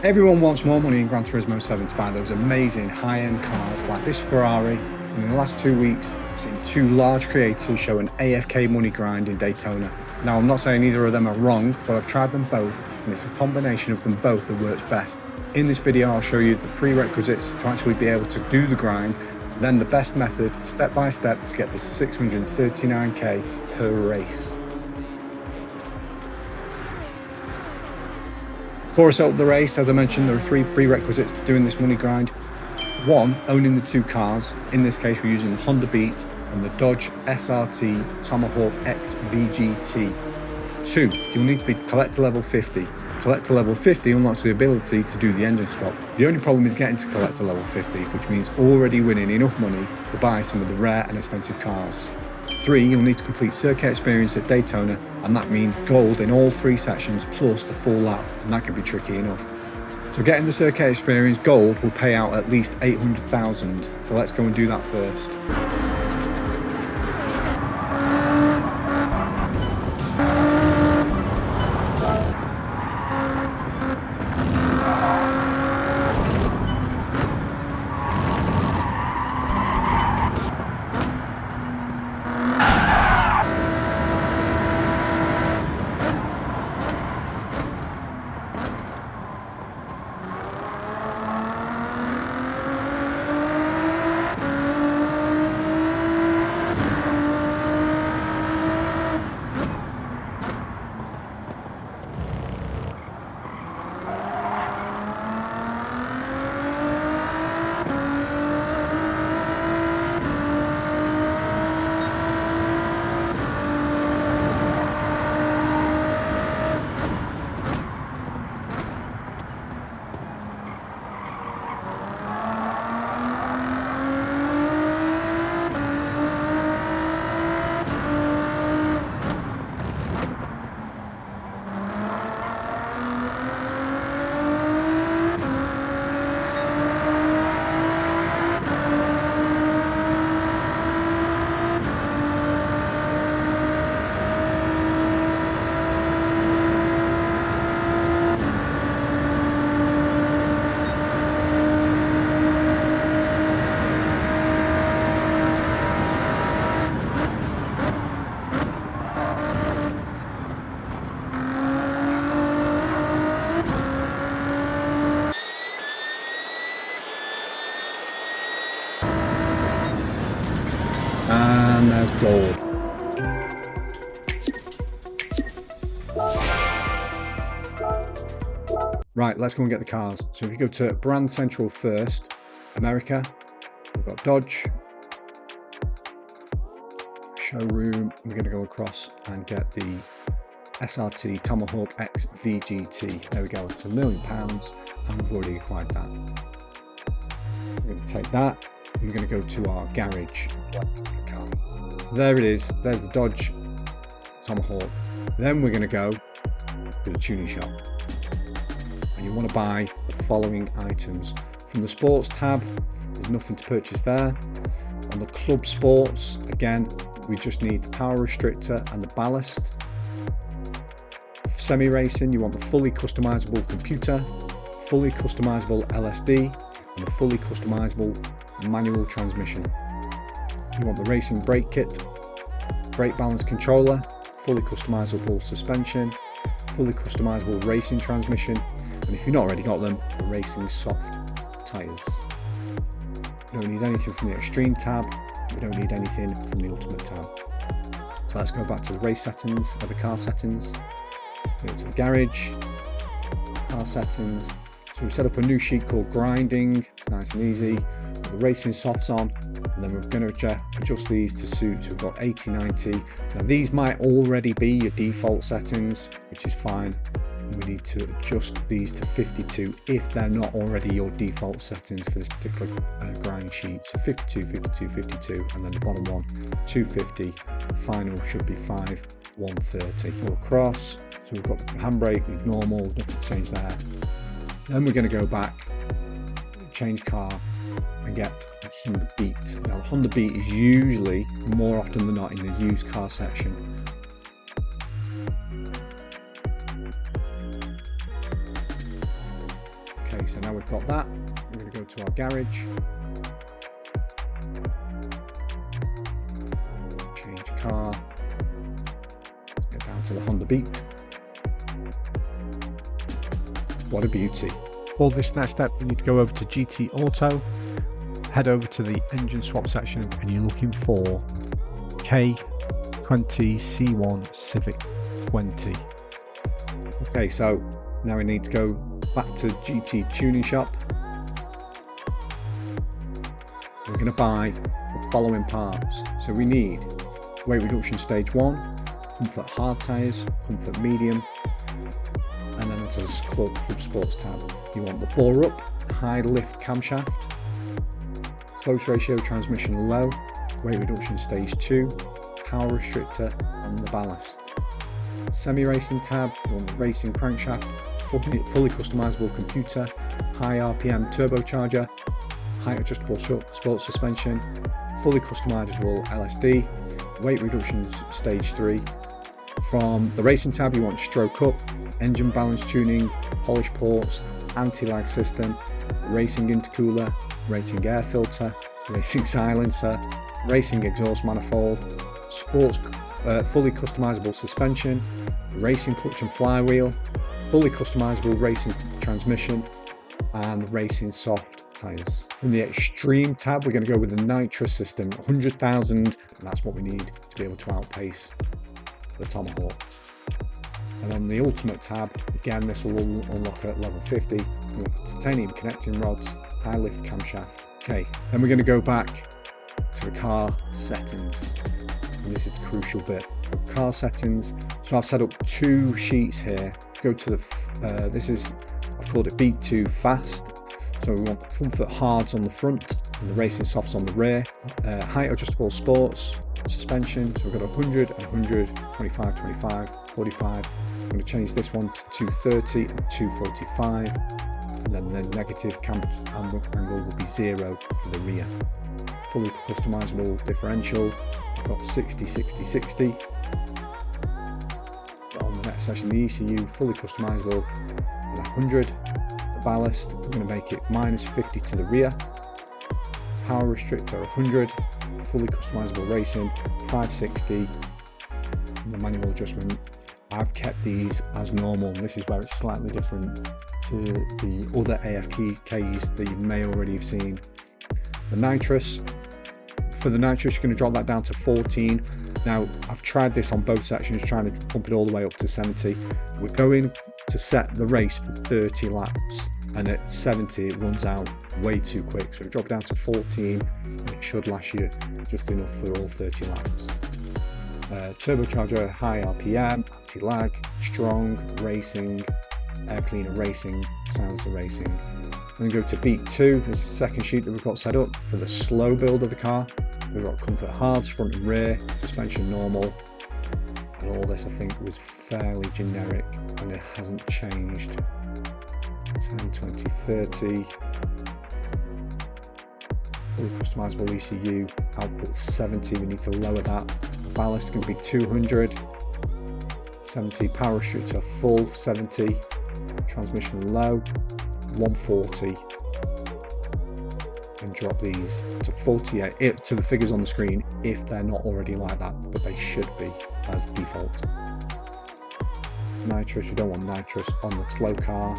Everyone wants more money in Gran Turismo 7 to buy those amazing high-end cars like this Ferrari, and in the last 2 weeks, I've seen two large creators show an AFK money grind in Daytona. Now, I'm not saying either of them are wrong, but I've tried them both, and it's a combination of them both that works best. In this video, I'll show you the prerequisites to actually be able to do the grind, then the best method, step by step, to get the 639k per race. Before I set up the race, as I mentioned, there are 3 prerequisites to doing this money grind. 1, owning the 2 cars. In this case, we're using the Honda Beat and the Dodge SRT Tomahawk X VGT. 2, you'll need to be collector level 50. Collector level 50 unlocks the ability to do the engine swap. The only problem is getting to collector level 50, which means already winning enough money to buy some of the rare and expensive cars. 3, you'll need to complete circuit experience at Daytona, and that means gold in all 3 sections plus the full lap, and that can be tricky enough. So getting the circuit experience gold will pay out at least 800,000, so let's go and do that first. And there's gold. Right, let's go and get the cars. So if you go to Brand Central first, America, we've got Dodge, showroom, we're going to go across and get the SRT Tomahawk X VGT. There we go, it's £1 million, and we've already acquired that. We're going to take that. We're going to go to our garage and select the car. There it is, there's the Dodge Tomahawk. Then we're going to go to the tuning shop. And you want to buy the following items. From the sports tab, there's nothing to purchase there. On the club sports, again, we just need the power restrictor and the ballast. Semi-racing, you want the fully customizable computer, fully customizable LSD, and the fully customizable manual transmission. You want the racing brake kit, brake balance controller, fully customizable suspension, fully customizable racing transmission, and if you've not already got them, the racing soft tyres. You don't need anything from the extreme tab, we don't need anything from the ultimate tab. So let's go back to the race settings, or the car settings, go to the garage, car settings. So we've set up a new sheet called grinding, it's nice and easy. Got the racing softs on, and then we're going to adjust these to suit. So we've got 80, 90. Now these might already be your default settings, which is fine. And we need to adjust these to 52 if they're not already your default settings for this particular grind sheet. So 52, 52, 52, and then the bottom one, 250. The final should be 5, 130. Go across. So we've got the handbrake, normal, nothing to change there. Then we're going to go back, change car, and get a Honda Beat. Now, Honda Beat is usually, more often than not, in the used car section. Okay, so now we've got that. We're going to go to our garage. Change car. Get down to the Honda Beat. What a beauty. For this next step, you need to go over to GT Auto, head over to the engine swap section, and you're looking for K20C1 Civic 20. Okay, so now we need to go back to GT Tuning Shop. We're going to buy the following parts. So we need weight reduction stage 1, comfort hard tyres, comfort medium, and then onto the Club Sports tab. You want the bore up, high lift camshaft, close ratio transmission low, weight reduction stage 2, power restrictor and the ballast. Semi-racing tab, you want the racing crankshaft, fully customizable computer, high RPM turbocharger, height adjustable sports suspension, fully customizable LSD, weight reduction stage 3. From the racing tab, you want stroke up, engine balance tuning, polish ports, anti-lag system, racing intercooler, racing air filter, racing silencer, racing exhaust manifold, sports fully customizable suspension, racing clutch and flywheel, fully customizable racing transmission, and racing soft tyres. From the extreme tab, we're going to go with the nitrous system, 100,000, and that's what we need to be able to outpace the Tomahawks. And on the ultimate tab, again, this will unlock at level 50. We want the titanium connecting rods, high lift camshaft. Okay, then we're going to go back to the car settings. And this is the crucial bit. Car settings. So I've set up 2 sheets here. Go to the, I've called it Beat 2 Fast. So we want the comfort hards on the front and the racing softs on the rear. Height adjustable sports, suspension. So we've got 100 and 100, 25, 25, 45. I'm going to change this one to 230 and 245. And then the negative cam angle will be 0 for the rear. Fully customizable differential. I've got 60, 60, 60. But on the next session, the ECU fully customizable at 100. The ballast, we're going to make it -50 to the rear. Power restrictor 100. Fully customizable racing 560. And the manual adjustment, I've kept these as normal. This is where it's slightly different to the other AFKs that you may already have seen. The nitrous. For the nitrous, you're going to drop that down to 14. Now, I've tried this on both sections, trying to pump it all the way up to 70. We're going to set the race for 30 laps, and at 70 it runs out way too quick. So drop it down to 14, and it should last you just enough for all 30 laps. Turbocharger, high RPM, anti-lag, strong, racing, air cleaner racing, silencer racing. And then go to Beat 2, this is the second sheet that we've got set up for the slow build of the car. We've got comfort hards, front and rear, suspension normal, and all this I think was fairly generic and it hasn't changed. 10, 20, 30. Fully customizable ECU, output 70, we need to lower that. Ballast is going to be 200, 70, power restrictor full, 70, transmission low, 140, and drop these to 48, to the figures on the screen if they're not already like that, but they should be as default. Nitrous, we don't want nitrous on the slow car.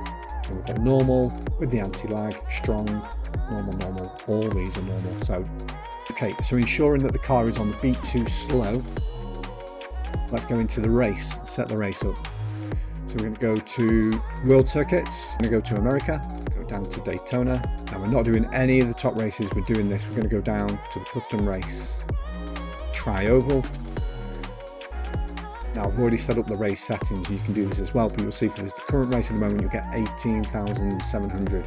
Then we've got normal with the anti-lag, strong, normal, normal, all these are normal. So, okay, so ensuring that the car is on the Beat 2 slow, let's go into the race, set the race up. So we're going to go to World Circuits, we're going to go to America, go down to Daytona. Now we're not doing any of the top races, we're doing this, we're going to go down to the custom race, Tri-Oval. Now I've already set up the race settings, you can do this as well, but you'll see for the current race at the moment you'll get 18,700.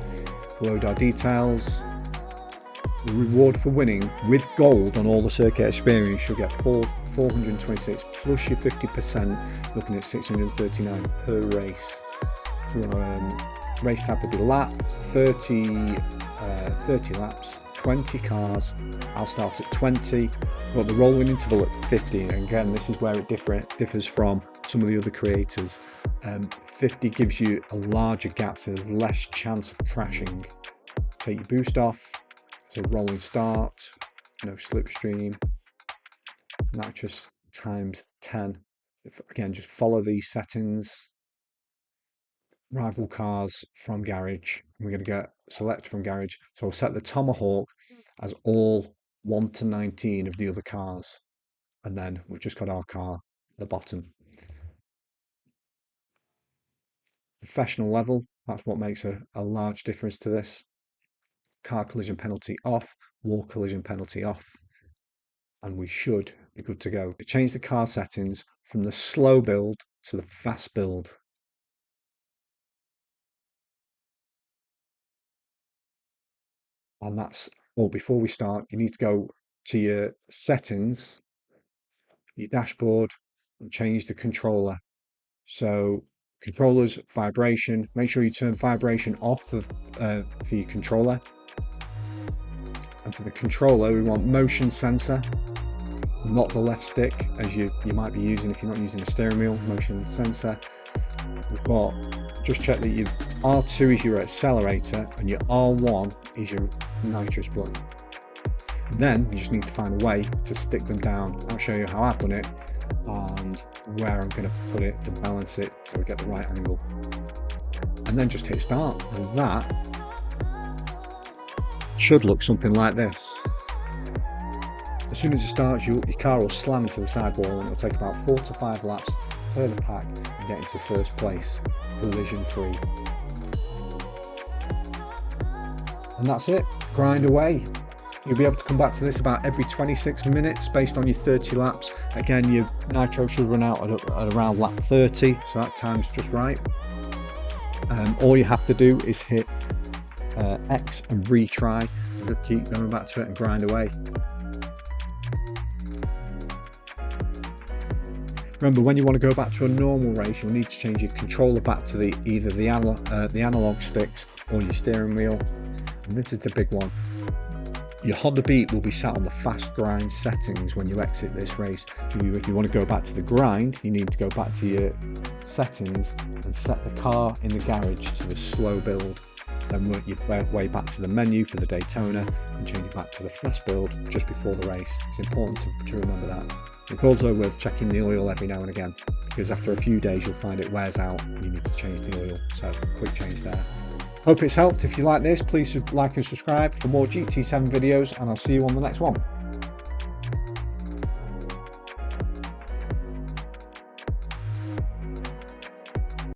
Below our details, the reward for winning with gold on all the circuit experience, you'll get 426 plus your 50%, looking at 639 per race. So we're on race tab will be laps, 30 laps, 20 cars. I'll start at 20. We've got the rolling interval at 50, and again this is where it differs from some of the other creators. 50 gives you a larger gap, so there's less chance of crashing. Take your boost off, so rolling start, no slipstream, nitrous times 10. Again, just follow these settings. Rival cars from garage. We're going to get select from garage. So I'll set the Tomahawk as all 1 to 19 of the other cars. And then we've just got our car at the bottom. Professional level, that's what makes a large difference to this. Car collision penalty off, wall collision penalty off. And we should be good to go. Change the car settings from the slow build to the fast build. And that's all. Before we start, you need to go to your settings, your dashboard, and change the controller. So controllers, vibration, make sure you turn vibration off for your controller. And for the controller, we want motion sensor, not the left stick as you might be using if you're not using a steering wheel. Motion sensor. We've got, just check that your R2 is your accelerator and your R1 is your nitrous button. Then you just need to find a way to stick them down. I'll show you how I've done it and where I'm going to put it to balance it so we get the right angle. And then just hit start, and that should look something like this. As soon as it starts, your car will slam into the sidewall and it'll take about 4 to 5 laps to clear the pack and get into first place, collision free. And that's it, grind away. You'll be able to come back to this about every 26 minutes based on your 30 laps. Again, your nitro should run out at around lap 30, so that time's just right. All you have to do is hit X and retry, and just keep going back to it and grind away. Remember, when you want to go back to a normal race, you'll need to change your controller back to either the analog sticks or your steering wheel. And this is the big one. Your Honda Beat will be sat on the fast grind settings when you exit this race. So if you want to go back to the grind, you need to go back to your settings and set the car in the garage to the slow build. Then work your way back to the menu for the Daytona and change it back to the fast build just before the race. It's important to remember that. It's also worth checking the oil every now and again, because after a few days you'll find it wears out and you need to change the oil. So quick change there. Hope it's helped. If you like this, please like and subscribe for more GT7 videos, and I'll see you on the next one.